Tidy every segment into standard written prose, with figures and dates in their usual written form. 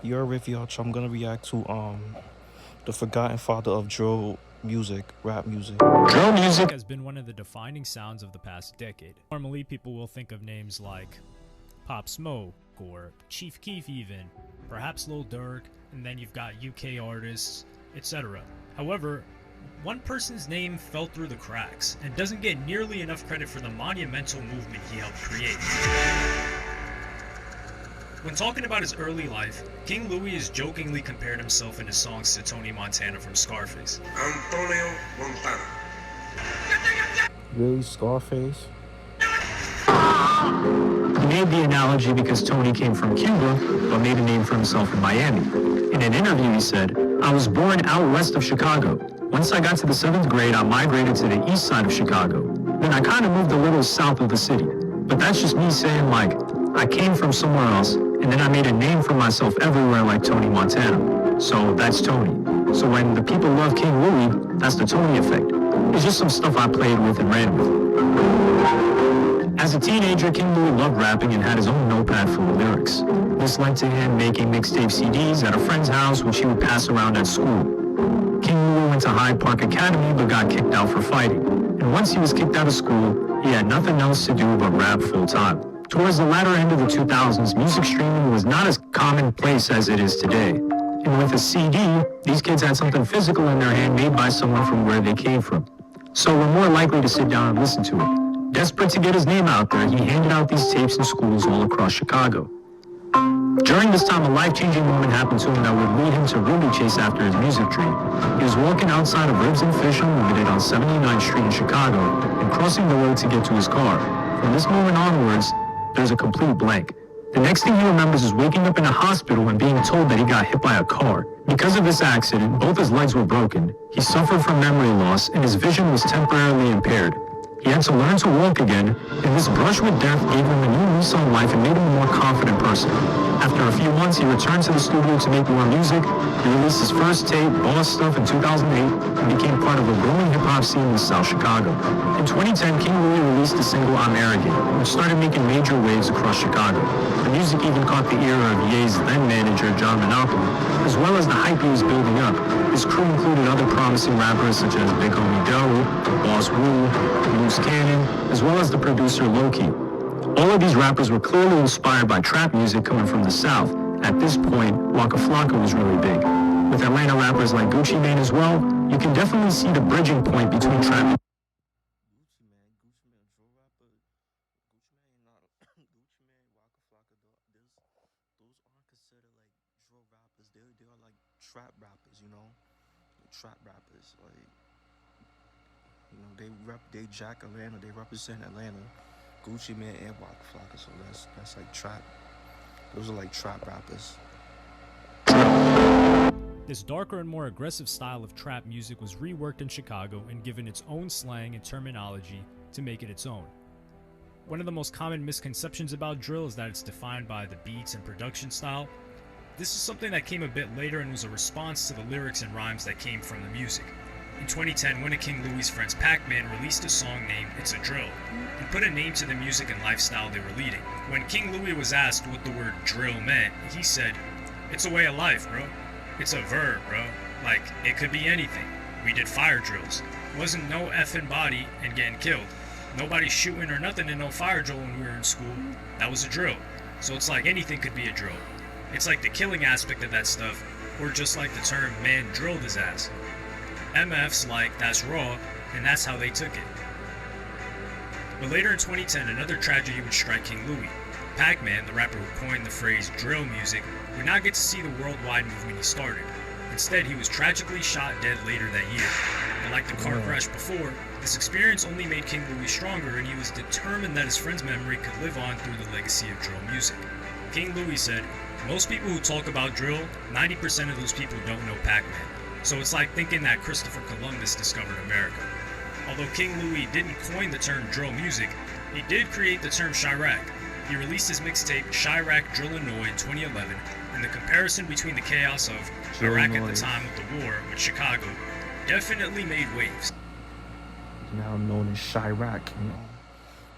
You're WavyOcho. I'm gonna react to the forgotten father of drill music, rap music. Drill music has been one of the defining sounds of the past decade. Normally, people will think of names like Pop Smoke or Chief Keef even, perhaps Lil Durk, and then you've got UK artists, etc. However, one person's name fell through the cracks and doesn't get nearly enough credit for the monumental movement he helped create. When talking about his early life, King Louie has jokingly compared himself in his songs to Tony Montana from Scarface. Antonio Montana. Really, Scarface? He made the analogy because Tony came from Cuba, but made a name for himself in Miami. In an interview, he said, "I was born out west of Chicago. Once I got to the 7th grade, I migrated to the east side of Chicago. Then I kind of moved a little south of the city. But that's just me saying, like, I came from somewhere else, and then I made a name for myself everywhere like Tony Montana. So that's Tony. So when the people love King Louie, that's the Tony effect. It's just some stuff I played with and ran with." As a teenager, King Louie loved rapping and had his own notepad full of lyrics. This led to him making mixtape CDs at a friend's house, which he would pass around at school. King Louie went to Hyde Park Academy but got kicked out for fighting. And once he was kicked out of school, he had nothing else to do but rap full-time. Towards the latter end of the 2000s, music streaming was not as commonplace as it is today. And with a CD, these kids had something physical in their hand made by someone from where they came from. So we're more likely to sit down and listen to it. Desperate to get his name out there, he handed out these tapes in schools all across Chicago. During this time, a life-changing moment happened to him that would lead him to really chase after his music dream. He was walking outside of Ribs and Fish Unlimited on 79th Street in Chicago and crossing the road to get to his car. From this moment onwards, there's a complete blank. The next thing he remembers is waking up in a hospital and being told that he got hit by a car. Because of this accident, both his legs were broken. He suffered from memory loss and his vision was temporarily impaired. He had to learn to walk again, and this brush with death gave him a new lease on life and made him a more confident person. After a few months, he returned to the studio to make more music. He released his first tape, Boss Stuff, in 2008, and became part of a growing hip-hop scene in South Chicago. In 2010, King Louie released the single I'm Arrogant, which started making major waves across Chicago. The music even caught the ear of Ye's then-manager, John Monopoly. As well as the hype he was building up, his crew included other promising rappers such as Big Homie Doe, Boss Wu, Loose Cannon, as well as the producer Loki. All of these rappers were clearly inspired by trap music coming from the South. At this point, Waka Flocka was really big. With Atlanta rappers like Gucci Mane as well, you can definitely see the bridging point between trap and Gucci Man, drill rapper. Gucci Man, not Gucci Man, Waka Flocka. Those aren't considered like drill rappers. They are like trap rappers, you know. Trap rappers, like they jack Atlanta. They represent Atlanta. Gucci Man and Waka Flocka. So that's like trap. Those are like trap rappers. This darker and more aggressive style of trap music was reworked in Chicago and given its own slang and terminology to make it its own. One of the most common misconceptions about drill is that it's defined by the beats and production style. This is something that came a bit later and was a response to the lyrics and rhymes that came from the music. In 2010, one of King Louie's friends, Pac-Man, released a song named It's a Drill and put a name to the music and lifestyle they were leading. When King Louie was asked what the word drill meant, he said, "It's a way of life, bro. It's a verb, bro. Like, it could be anything. We did fire drills. Wasn't no effing body and getting killed. Nobody shooting or nothing in no fire drill when we were in school. That was a drill. So it's like anything could be a drill. It's like the killing aspect of that stuff, or just like the term man drilled his ass. MF's like, that's raw, and that's how they took it." But later in 2010, another tragedy would strike King Louie. Pac-Man, the rapper who coined the phrase drill music, would not get to see the worldwide movement he started. Instead, he was tragically shot dead later that year. But like the car crash before, this experience only made King Louie stronger, and he was determined that his friend's memory could live on through the legacy of drill music. King Louie said, "Most people who talk about drill, 90% of those people don't know Pac-Man. So it's like thinking that Christopher Columbus discovered America." Although King Louie didn't coin the term drill music, he did create the term Chirac. He released his mixtape Chirac Drillinois in 2011, and the comparison between the chaos of Iraq at the time of the war with Chicago definitely made waves. Now known as Chirac, you know.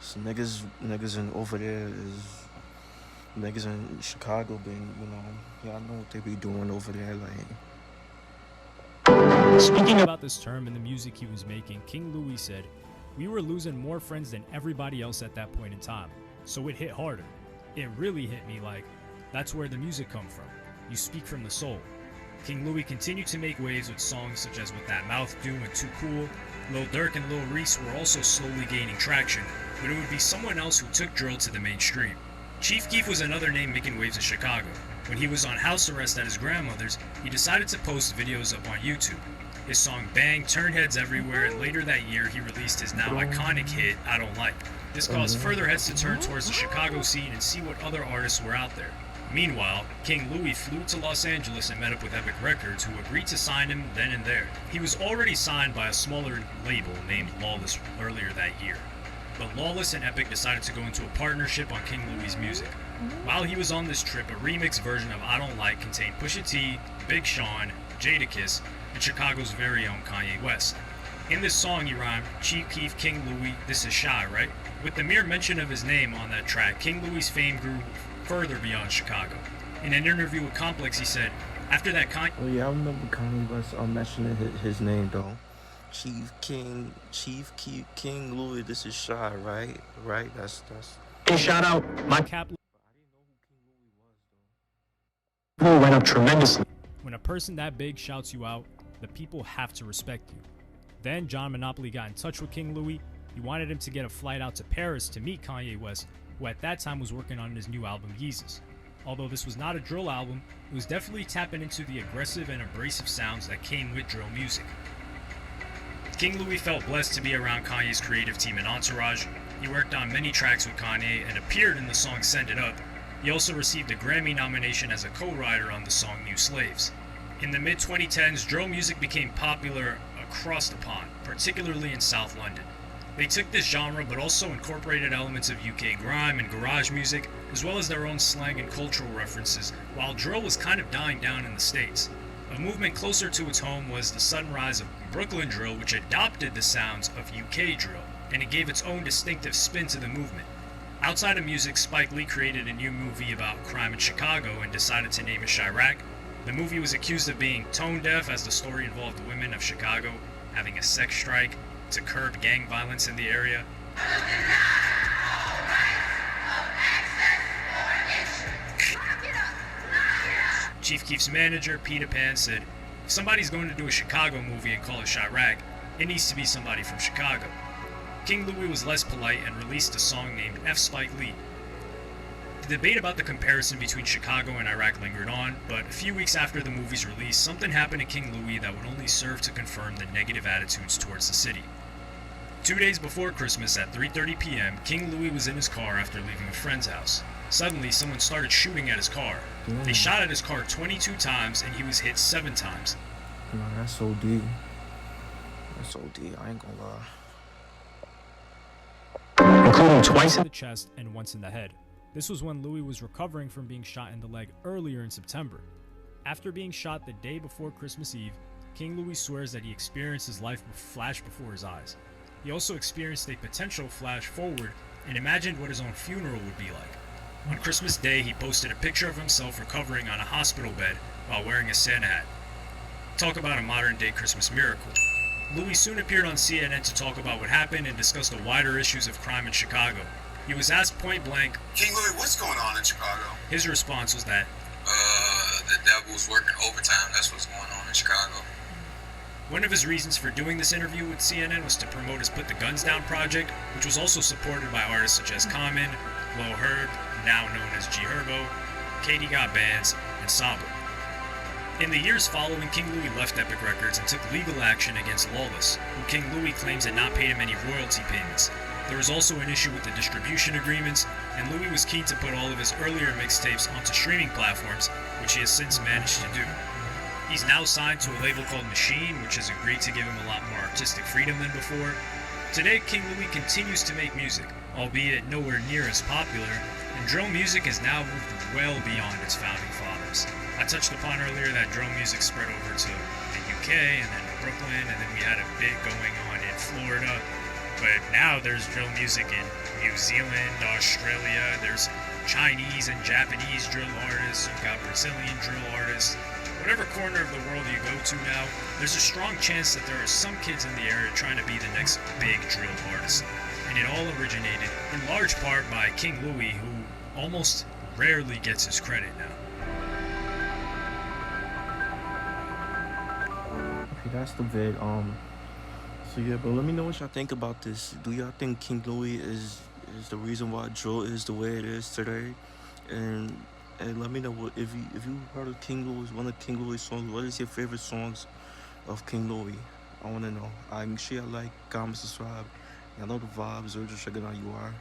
So niggas in over there is niggas in Chicago been, you know, I know what they be doing over there. Like, Speaking about this term and the music he was making, King Louis said, "We were losing more friends than everybody else at that point in time, so it hit harder. It really hit me like, that's where the music come from. You speak from the soul." King Louis continued to make waves with songs such as What That Mouth Do and Too Cool. Lil Durk and Lil Reese were also slowly gaining traction, but it would be someone else who took drill to the mainstream. Chief Keef was another name making waves in Chicago. When he was on house arrest at his grandmother's, he decided to post videos up on YouTube. His song Bang turned heads everywhere, and later that year he released his now iconic hit, I Don't Like. This caused further heads to turn towards the Chicago scene and see what other artists were out there. Meanwhile, King Louis flew to Los Angeles and met up with Epic Records, who agreed to sign him then and there. He was already signed by a smaller label named Lawless earlier that year, but Lawless and Epic decided to go into a partnership on King Louis' music. While he was on this trip, a remix version of I Don't Like contained Pusha T, Big Sean, Jadakiss, and Chicago's very own Kanye West. In this song he rhymed, Chief Keef, King Louis, this is Shy, right? With the mere mention of his name on that track, King Louis' fame grew further beyond Chicago. In an interview with Complex, he said, after that Kanye... oh yeah, I remember Kanye West mentioning his name though. Chief Keef, King Louis, this is Shy, right? Right, that's... Hey, shout out, my Cap I didn't know who King Louis was though. went up tremendously. When a person that big shouts you out, the people have to respect you. Then John Monopoly got in touch with King Louis. He wanted him to get a flight out to Paris to meet Kanye West, who at that time was working on his new album Yeezus. Although this was not a drill album, it was definitely tapping into the aggressive and abrasive sounds that came with drill music. King Louis felt blessed to be around Kanye's creative team and entourage. He worked on many tracks with Kanye and appeared in the song Send It Up. He also received a Grammy nomination as a co-writer on the song New Slaves. In the mid-2010s, drill music became popular across the pond, particularly in South London. They took this genre but also incorporated elements of UK grime and garage music, as well as their own slang and cultural references, while drill was kind of dying down in the States. A movement closer to its home was the sudden rise of Brooklyn drill, which adopted the sounds of UK drill, and it gave its own distinctive spin to the movement. Outside of music, Spike Lee created a new movie about crime in Chicago and decided to name it Chirac. The movie was accused of being tone deaf, as the story involved women of Chicago having a sex strike to curb gang violence in the area. Chief Keef's manager, Peter Pan, said, if somebody's going to do a Chicago movie and call it Chirac, it needs to be somebody from Chicago. King Louis was less polite and released a song named F. Spike Lee. The debate about the comparison between Chicago and Iraq lingered on, but a few weeks after the movie's release, something happened to King Louis that would only serve to confirm the negative attitudes towards the city. 2 days before Christmas at 3:30 p.m., King Louis was in his car after leaving a friend's house. Suddenly, someone started shooting at his car. They shot at his car 22 times, and he was hit 7 times. No, that's OD. That's OD, I ain't gonna lie. Including twice In the chest and once in the head. This was when Louis was recovering from being shot in the leg earlier in September. After being shot the day before Christmas Eve, King Louis swears that he experienced his life flash before his eyes. He also experienced a potential flash forward and imagined what his own funeral would be like. On Christmas Day, he posted a picture of himself recovering on a hospital bed while wearing a Santa hat. Talk about a modern-day Christmas miracle. Louis soon appeared on CNN to talk about what happened and discuss the wider issues of crime in Chicago. He was asked point blank, King Louis, what's going on in Chicago? His response was that, The devil's working overtime. That's what's going on in Chicago. one of his reasons for doing this interview with CNN was to promote his Put the Guns Down project, which was also supported by artists such as Common, Lil Herb, now known as G Herbo, Katie Got Bands, and Saba. In the years following, King Louis left Epic Records and took legal action against Lawless, who King Louis claims had not paid him any royalty payments. There was also an issue with the distribution agreements, and Louis was keen to put all of his earlier mixtapes onto streaming platforms, which he has since managed to do. He's now signed to a label called Machine, which has agreed to give him a lot more artistic freedom than before. Today, King Louis continues to make music, albeit nowhere near as popular, and drill music has now moved well beyond its founding fathers. I touched upon earlier that drill music spread over to the UK and then Brooklyn, and then we had a bit going on in Florida. But now there's drill music in New Zealand, Australia, there's Chinese and Japanese drill artists, you've got Brazilian drill artists. Whatever corner of the world you go to now, there's a strong chance that there are some kids in the area trying to be the next big drill artist. And it all originated in large part by King Louis, who almost rarely gets his credit now. Okay, that's the vid. So yeah, but let me know what y'all think about this. Do y'all think King Louis is the reason why drill is the way it is today? And let me know what if you heard of King Louis, one of King Louis songs. What is your favorite songs of King Louis? I want to know. Make sure y'all like, comment, subscribe. Y'all know the vibes. Or just checking out you are.